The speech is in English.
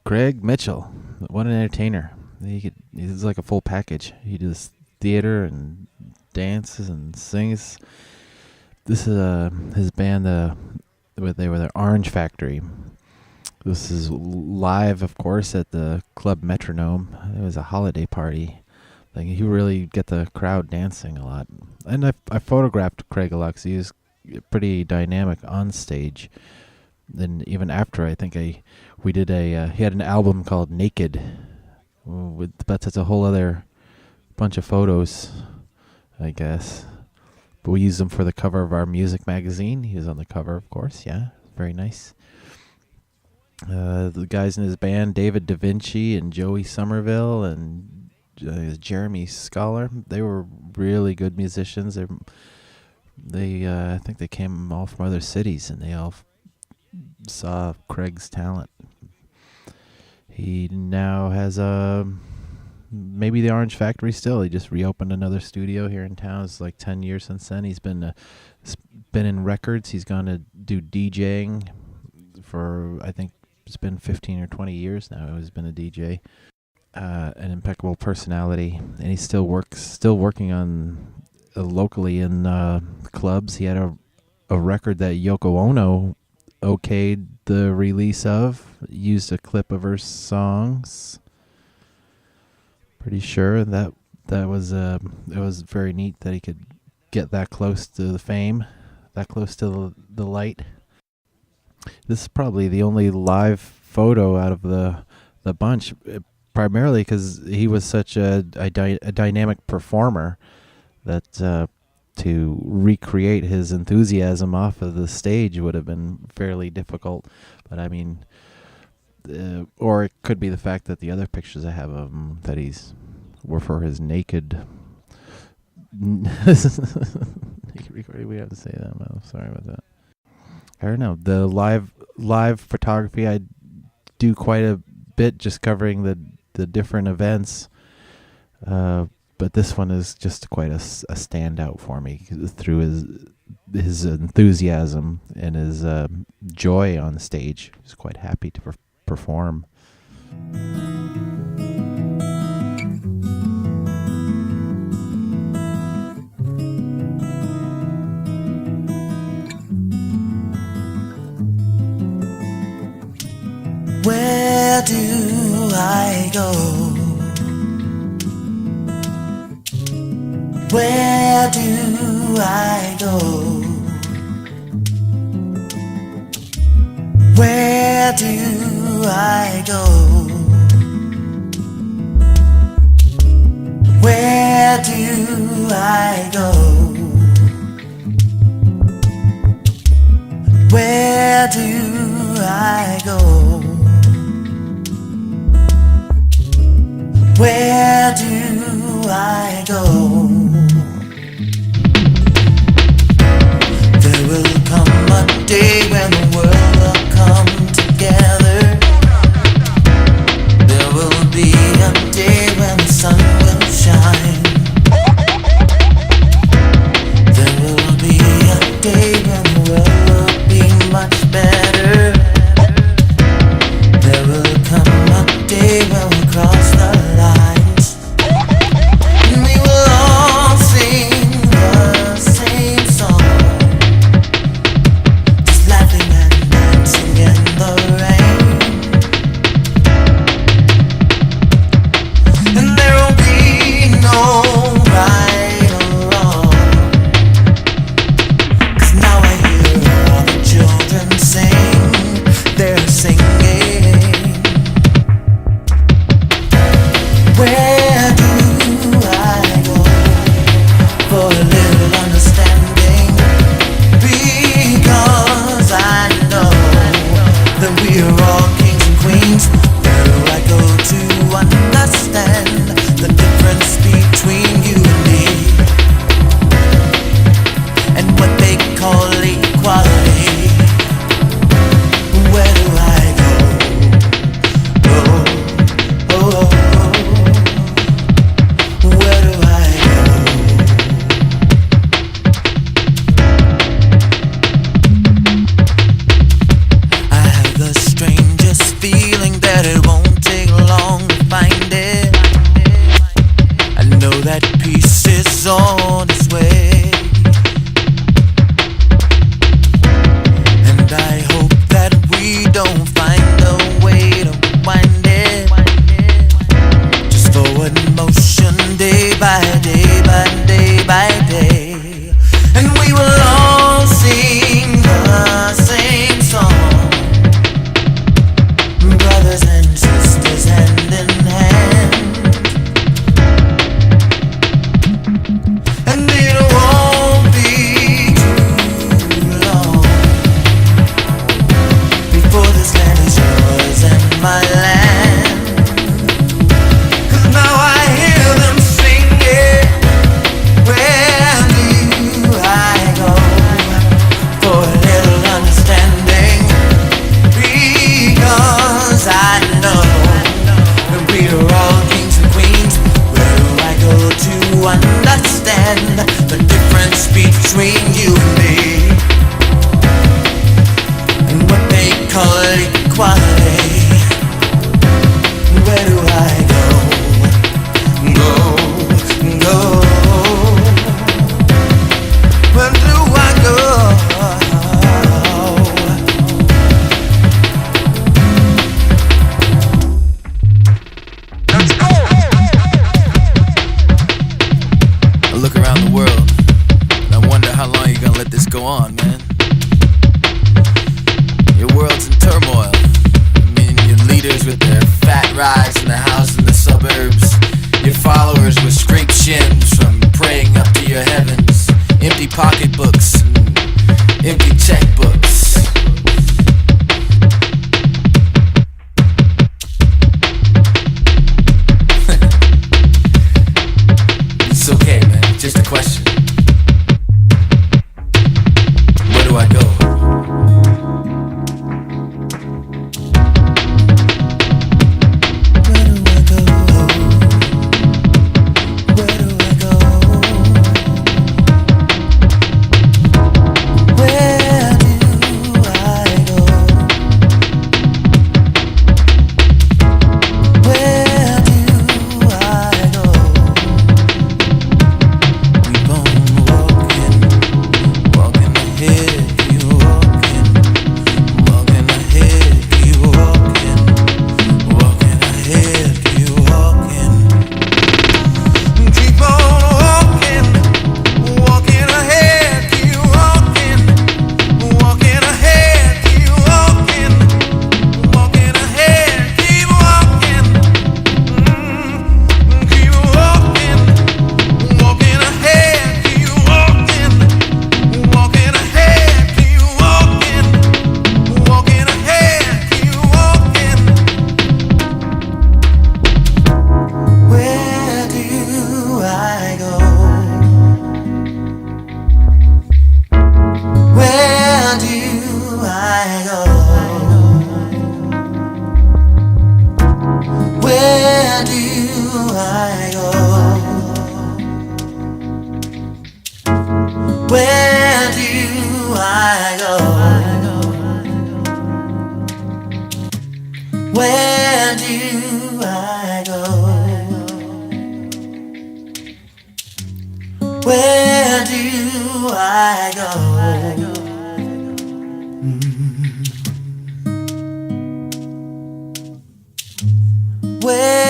Craig Mitchell, what an entertainer. He's like a full package. He does theater and dances and sings. This is his band, they were the Orange Factory. This is live, of course, at the Club Metronome. It was a holiday party. Like, he really get the crowd dancing a lot. And I photographed Craig a lot 'cause he was pretty dynamic on stage. Then even after, I think we did he had an album called Naked. But that's a whole other bunch of photos, I guess. But we used them for the cover of our music magazine. He was on the cover, of course. Yeah, very nice. The guys in his band, David Da Vinci and Joey Somerville and Jeremy Scholar, they were really good musicians. They I think they came all from other cities, and they all saw Craig's talent. He now has maybe the Orange Factory still. He just reopened another studio here in town. It's like 10 years since then. He's been in records. He's gone to do DJing for, I think it's been 15 or 20 years now. He's been a DJ. An impeccable personality, and he still working on locally in clubs. He had a record that Yoko Ono okayed the release of, used a clip of her songs. Pretty sure that was it was very neat that he could get that close to the fame, that close to the light. This is probably the only live photo out of the bunch, primarily because he was such a dynamic performer that to recreate his enthusiasm off of the stage would have been fairly difficult. But I mean, or it could be the fact that the other pictures I have of him that were for his naked. We have to say that. I'm sorry about that. I don't know. The live photography, I do quite a bit, just covering the different events. But this one is just quite a standout for me through his enthusiasm and his joy on stage. He's quite happy to perform. Where do I go? Where do I go? Where do I go? Where do I go? Where do I go? Where do I go? There will come a day when the world will come together. There will be a day when the sun will shine. There will be a day when the world will be much better. There will come a day when we cross the lines, and we will all sing the same song, just laughing and dancing in the rain. And there will be no right or wrong, 'cause now I hear all the children sing. They're singing. Where do I go for a little understanding? Because I know that we are all kings and queens. Where do I go to understand the difference between you and me, and what they call equality? Where do I go? Oh, oh, oh. Where do I go? is on its way. And I hope that we don't find a way to wind it. Just forward motion day by day by day by day. And we will all sing the same song, brothers and sisters hand in hand. And it won't be too long before this land is yours and my land. 'Cause now I hear them singing, where do I go for a little understanding? Because I know that we are all kings and queens. Where do I go to understand the difference between you and me? And what they call equality. Where do I go? Go, go. Where do I go? I look around the world and I wonder how long you're gonna let this go on, man. Your world's in turmoil. I mean, your leaders with their fat rides in the house in the suburbs, your followers with scraped shins from praying up to your heavens, empty pocketbooks and empty checkbooks. It's okay, man. Just a question. Where do I go? Where do I go? Where do I go? Where do I go? Where do I go? Keep on walking, walking ahead, keep walking, walking ahead, keep walking, walking ahead, keep walking. Keep on walking, walking ahead, keep walking, walking ahead, keep walking, walking ahead, keep walking. Keep walking, walking ahead, keep walking, walking ahead, keep walking, walking ahead, keep walking. Where do I go? Where do I go? Where do I go? Where do I go? Where do I go? Where do I go? Where?